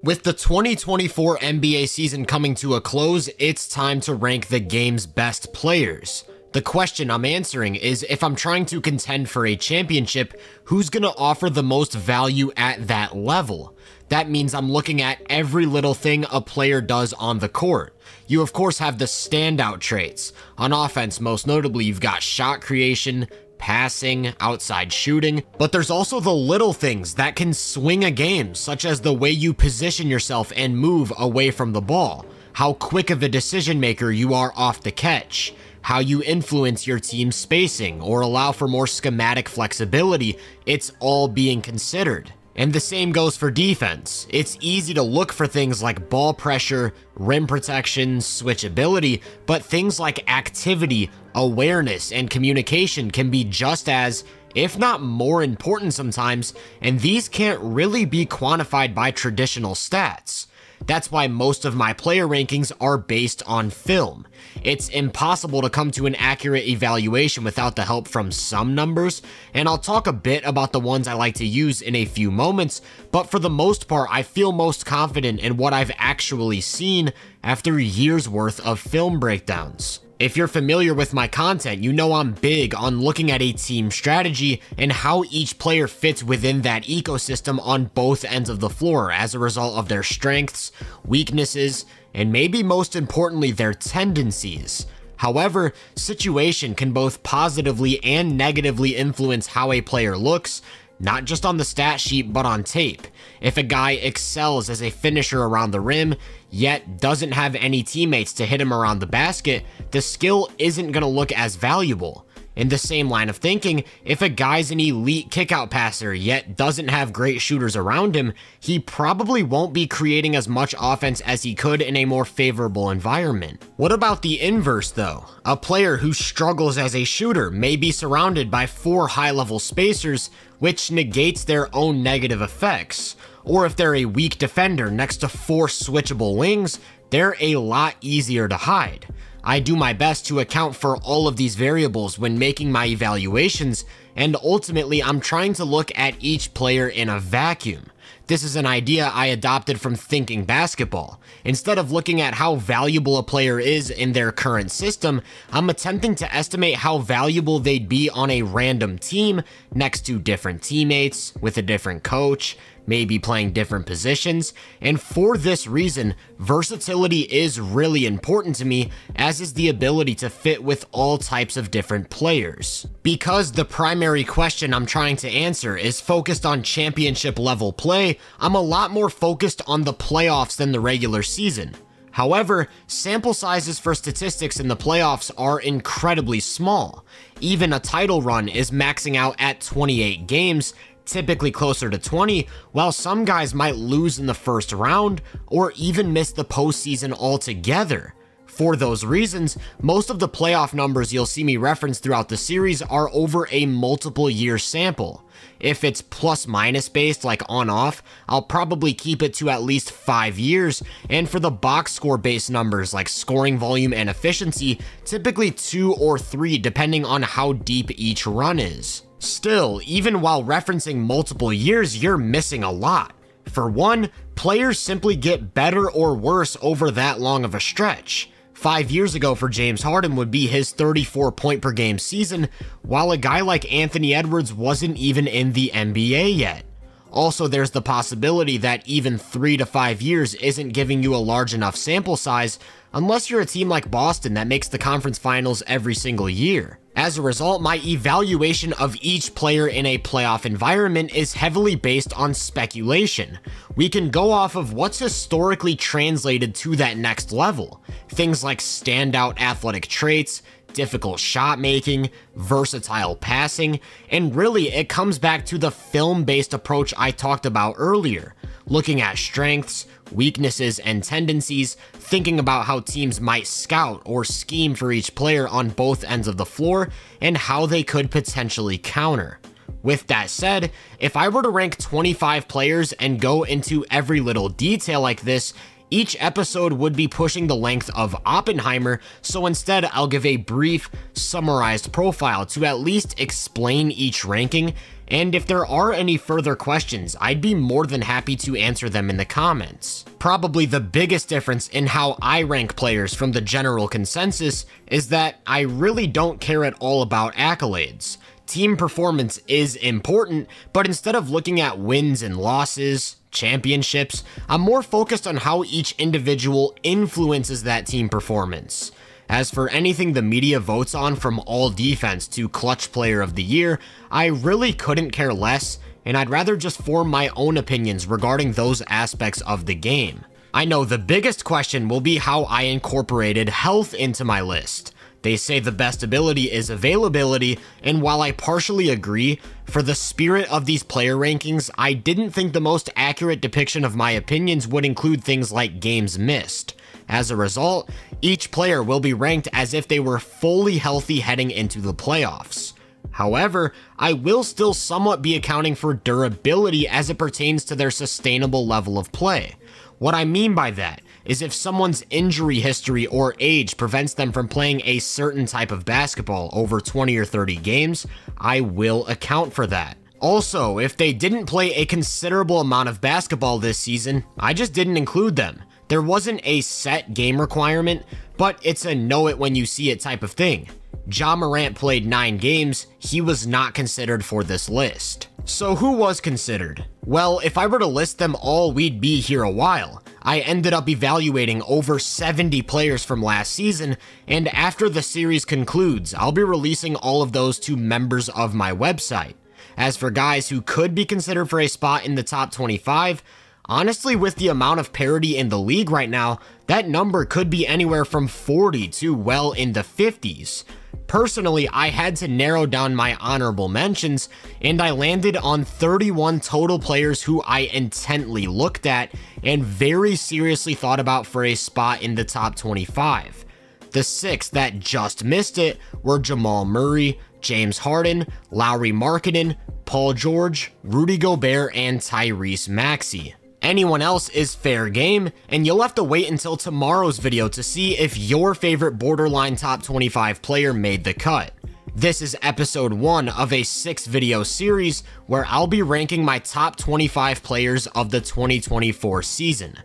With the 2024 NBA season coming to a close, it's time to rank the game's best players. The question I'm answering is, if I'm trying to contend for a championship, who's going to offer the most value at that level? That means I'm looking at every little thing a player does on the court. You of course have the standout traits. On offense, most notably, you've got shot creation, passing, outside shooting, but there's also the little things that can swing a game, such as the way you position yourself and move away from the ball, how quick of a decision maker you are off the catch, how you influence your team's spacing or allow for more schematic flexibility. It's all being considered. And the same goes for defense. It's easy to look for things like ball pressure, rim protection, switchability, but things like activity, awareness, and communication can be just as, if not more important sometimes, and these can't really be quantified by traditional stats. That's why most of my player rankings are based on film. It's impossible to come to an accurate evaluation without the help from some numbers, and I'll talk a bit about the ones I like to use in a few moments, but for the most part, I feel most confident in what I've actually seen after years worth of film breakdowns. If you're familiar with my content, you know I'm big on looking at a team strategy and how each player fits within that ecosystem on both ends of the floor as a result of their strengths, weaknesses, and maybe most importantly, their tendencies. However, situation can both positively and negatively influence how a player looks, not just on the stat sheet, but on tape. If a guy excels as a finisher around the rim, yet doesn't have any teammates to hit him around the basket, the skill isn't going to look as valuable. In the same line of thinking, if a guy's an elite kickout passer yet doesn't have great shooters around him, he probably won't be creating as much offense as he could in a more favorable environment. What about the inverse though? A player who struggles as a shooter may be surrounded by 4 high-level spacers, which negates their own negative effects. Or if they're a weak defender next to 4 switchable wings, they're a lot easier to hide. I do my best to account for all of these variables when making my evaluations, and ultimately I'm trying to look at each player in a vacuum. This is an idea I adopted from thinking basketball. Instead of looking at how valuable a player is in their current system, I'm attempting to estimate how valuable they'd be on a random team next to different teammates, with a different coach, maybe playing different positions, and for this reason, versatility is really important to me, as is the ability to fit with all types of different players. Because the primary question I'm trying to answer is focused on championship level play, I'm a lot more focused on the playoffs than the regular season. However, sample sizes for statistics in the playoffs are incredibly small. Even a title run is maxing out at 28 games, typically closer to 20, while some guys might lose in the first round or even miss the postseason altogether. For those reasons, most of the playoff numbers you'll see me reference throughout the series are over a multiple year sample. If it's plus-minus based, like on-off, I'll probably keep it to at least 5 years, and for the box score based numbers like scoring volume and efficiency, typically 2 or 3 depending on how deep each run is. Still, even while referencing multiple years, you're missing a lot. For one, players simply get better or worse over that long of a stretch. 5 years ago for James Harden would be his 34 point per game season, while a guy like Anthony Edwards wasn't even in the NBA yet. Also, there's the possibility that even 3 to 5 years isn't giving you a large enough sample size unless you're a team like Boston that makes the conference finals every single year. As a result, my evaluation of each player in a playoff environment is heavily based on speculation. We can go off of what's historically translated to that next level. Things like standout athletic traits, difficult shot making, versatile passing, and really it comes back to the film-based approach I talked about earlier. Looking at strengths, weaknesses, and tendencies, thinking about how teams might scout or scheme for each player on both ends of the floor, and how they could potentially counter. With that said, if I were to rank 25 players and go into every little detail like this, each episode would be pushing the length of Oppenheimer, so instead I'll give a brief, summarized profile to at least explain each ranking, and if there are any further questions, I'd be more than happy to answer them in the comments. Probably the biggest difference in how I rank players from the general consensus is that I really don't care at all about accolades. Team performance is important, but instead of looking at wins and losses, championships, I'm more focused on how each individual influences that team performance. As for anything the media votes on, from all defense to clutch player of the year, I really couldn't care less, and I'd rather just form my own opinions regarding those aspects of the game. I know the biggest question will be how I incorporated health into my list. They say the best ability is availability, and while I partially agree, for the spirit of these player rankings, I didn't think the most accurate depiction of my opinions would include things like games missed. As a result, each player will be ranked as if they were fully healthy heading into the playoffs. However, I will still somewhat be accounting for durability as it pertains to their sustainable level of play. What I mean by that is if someone's injury history or age prevents them from playing a certain type of basketball over 20 or 30 games, I will account for that. Also, if they didn't play a considerable amount of basketball this season, I just didn't include them. There wasn't a set game requirement, but it's a know it when you see it type of thing. Ja Morant played 9 games, he was not considered for this list. So who was considered? Well, if I were to list them all, we'd be here a while. I ended up evaluating over 70 players from last season, and after the series concludes, I'll be releasing all of those to members of my website. As for guys who could be considered for a spot in the top 25, honestly, with the amount of parity in the league right now, that number could be anywhere from 40 to well in the 50s. Personally, I had to narrow down my honorable mentions, and I landed on 31 total players who I intently looked at and very seriously thought about for a spot in the top 25. The 6 that just missed it were Jamal Murray, James Harden, Lauri Markkanen, Paul George, Rudy Gobert, and Tyrese Maxey. Anyone else is fair game, and you'll have to wait until tomorrow's video to see if your favorite borderline top 25 player made the cut. This is episode 1 of a 6-video series where I'll be ranking my top 25 players of the 2024 season.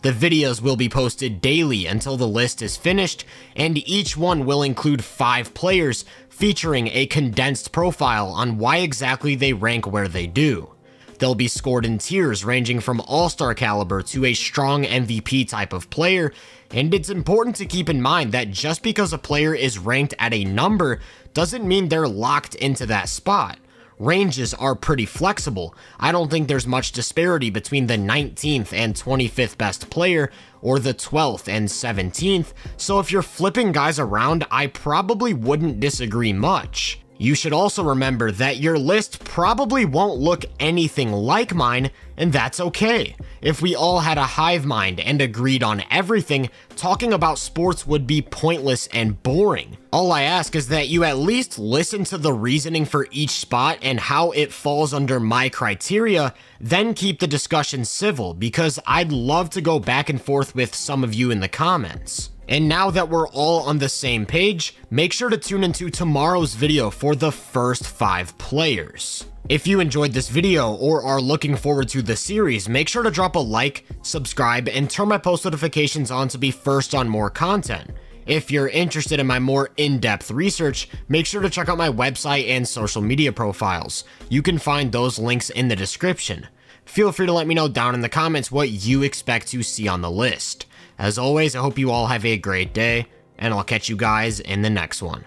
The videos will be posted daily until the list is finished, and each one will include 5 players featuring a condensed profile on why exactly they rank where they do. They'll be scored in tiers ranging from all-star caliber to a strong MVP type of player, and it's important to keep in mind that just because a player is ranked at a number doesn't mean they're locked into that spot. Ranges are pretty flexible. I don't think there's much disparity between the 19th and 25th best player or the 12th and 17th, so if you're flipping guys around, I probably wouldn't disagree much. You should also remember that your list probably won't look anything like mine, and that's okay. If we all had a hive mind and agreed on everything, talking about sports would be pointless and boring. All I ask is that you at least listen to the reasoning for each spot and how it falls under my criteria, then keep the discussion civil, because I'd love to go back and forth with some of you in the comments. And now that we're all on the same page, make sure to tune into tomorrow's video for the first 5 players. If you enjoyed this video or are looking forward to the series, make sure to drop a like, subscribe, and turn my post notifications on to be first on more content. If you're interested in my more in-depth research, make sure to check out my website and social media profiles. You can find those links in the description. Feel free to let me know down in the comments what you expect to see on the list. As always, I hope you all have a great day, and I'll catch you guys in the next one.